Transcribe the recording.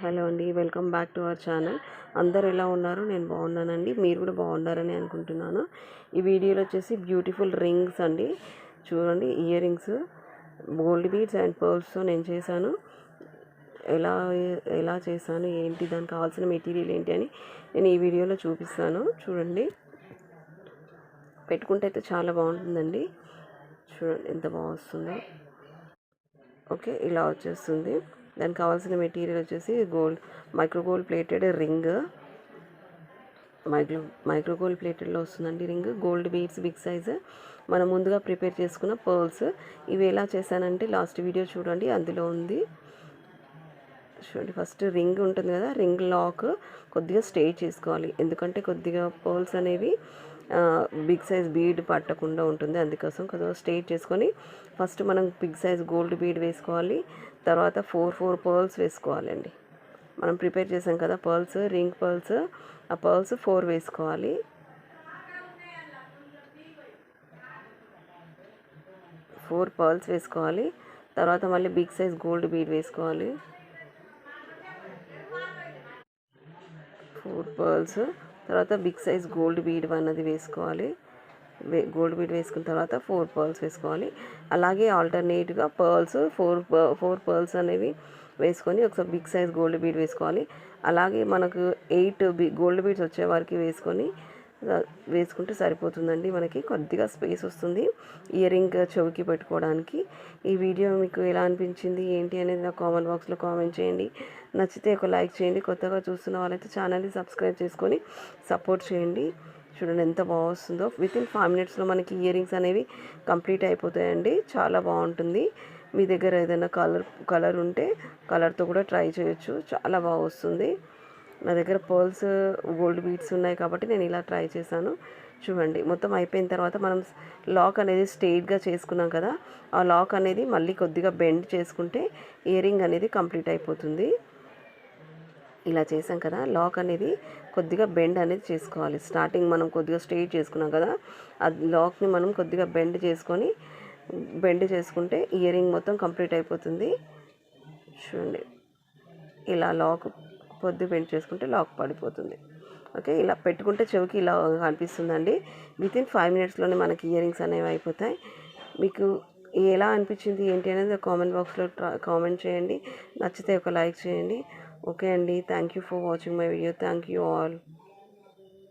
Hello అండి, welcome back to our channel. అందరు ఎలా ఉన్నారు? నేను బాగున్నానండి. మీరు కూడా బాగున్నారని అనుకుంటున్నాను. ఈ వీడియోలో వచ్చేసి బ్యూటిఫుల్ రింగ్స్ అండి. చూడండి, earrings gold beads and పర్ల్స్తో నేను చేశాను. ఎలా ఎలా చేశాను, ఏంటి, దానికి కావాల్సిన మెటీరియల్ ఏంటి అని నేను ఈ వీడియోలో చూపిస్తాను. చూడండి, పెట్టుకుంటే అయితే చాలా బాగుంటుందండి. చూడండి ఎంత బాగా వస్తుందో. ఓకే, ఇలా వచ్చేస్తుంది. దానికి కావాల్సిన మెటీరియల్ వచ్చేసి micro gold plated ring. Micro gold ప్లేటెడ్లో వస్తుందండి ring. Gold beads big size, మనం ముందుగా ప్రిపేర్ చేసుకున్న పర్ల్స్. ఇవి ఎలా చేశానంటే లాస్ట్ వీడియో చూడండి, అందులో ఉంది. చూడండి, ఫస్ట్ రింగ్ ఉంటుంది కదా, రింగ్ లాక్ కొద్దిగా స్ట్రెయిట్ చేసుకోవాలి. ఎందుకంటే కొద్దిగా పర్ల్స్ అనేవి బిగ్ సైజ్ బీడ్ పట్టకుండా ఉంటుంది. అందుకోసం కొద్దిగా స్ట్రెయిట్ చేసుకొని ఫస్ట్ మనం బిగ్ సైజ్ గోల్డ్ బీడ్ వేసుకోవాలి. తర్వాత 4 పర్ల్స్ వేసుకోవాలండి. మనం ప్రిపేర్ చేసాం కదా పర్ల్స్, రింగ్ పర్ల్స్, ఆ పర్ల్స్ 4 వేసుకోవాలి. 4 పర్ల్స్ వేసుకోవాలి. తర్వాత మళ్ళీ బిగ్ సైజ్ గోల్డ్ బీడ్ వేసుకోవాలి. 4 పర్ల్స్, తర్వాత బిగ్ సైజ్ గోల్డ్ బీడ్ అన్నది వేసుకోవాలి. గోల్డ్ బీడ్ వేసుకున్న తర్వాత 4 పర్ల్స్ వేసుకోవాలి. అలాగే ఆల్టర్నేట్గా పర్ల్స్ 4 పర్ల్స్ అనేవి వేసుకొని ఒకసారి బిగ్ సైజ్ గోల్డ్ బీడ్ వేసుకోవాలి. అలాగే మనకు 8 గోల్డ్ బీడ్స్ వచ్చే వరకు వేసుకుంటే సరిపోతుందండి. మనకి కొద్దిగా స్పేస్ వస్తుంది ఇయర్ రింగ్ చెవికి పెట్టుకోవడానికి. ఈ వీడియో మీకు ఎలా అనిపించింది, ఏంటి అనేది నా కామెంట్ బాక్స్లో కామెంట్ చేయండి. నచ్చితే ఒక లైక్ చేయండి. కొత్తగా చూస్తున్న వాళ్ళైతే ఛానల్ని సబ్స్క్రైబ్ చేసుకొని సపోర్ట్ చేయండి. చూడండి ఎంత బాగా వస్తుందో. వితిన్ 5 మినిట్స్లో మనకి ఇయర్ రింగ్స్ అనేవి కంప్లీట్ అయిపోతాయండి. చాలా బాగుంటుంది. మీ దగ్గర ఏదైనా కలర్ ఉంటే కలర్తో కూడా ట్రై చేయొచ్చు. చాలా బాగా వస్తుంది. నా దగ్గర పర్ల్స్ గోల్డ్ బీడ్స్ ఉన్నాయి కాబట్టి నేను ఇలా ట్రై చేశాను. చూడండి, మొత్తం అయిపోయిన తర్వాత మనం లాక్ అనేది స్ట్రెయిట్గా చేసుకున్నాం కదా, ఆ లాక్ అనేది మళ్ళీ కొద్దిగా బెండ్ చేసుకుంటే ఇయర్ రింగ్ అనేది కంప్లీట్ అయిపోతుంది. ఇలా చేసాం కదా, లాక్ అనేది కొద్దిగా బెండ్ అనేది చేసుకోవాలి. స్టార్టింగ్ మనం కొద్దిగా స్ట్రెయిట్ చేసుకున్నాం కదా, ఆ లాక్ని మనం కొద్దిగా బెండ్ చేసుకుంటే ఇయర్ రింగ్ మొత్తం కంప్లీట్ అయిపోతుంది. చూడండి, ఇలా లాక్ కొద్దిగా బెండ్ చేసుకుంటే లాక్ పడిపోతుంది. ఓకే, ఇలా పెట్టుకుంటే చెవికి ఇలా కనిపిస్తుందండి. వితిన్ 5 మినిట్స్లోనే మనకి ఇయర్ రింగ్స్ అనేవి అయిపోతాయి. మీకు ఎలా అనిపించింది ఏంటి అనేది కామెంట్ బాక్స్లో కామెంట్ చేయండి. నచ్చితే ఒక లైక్ చేయండి. ఓకే అండి, thank you for watching my video. Thank you all.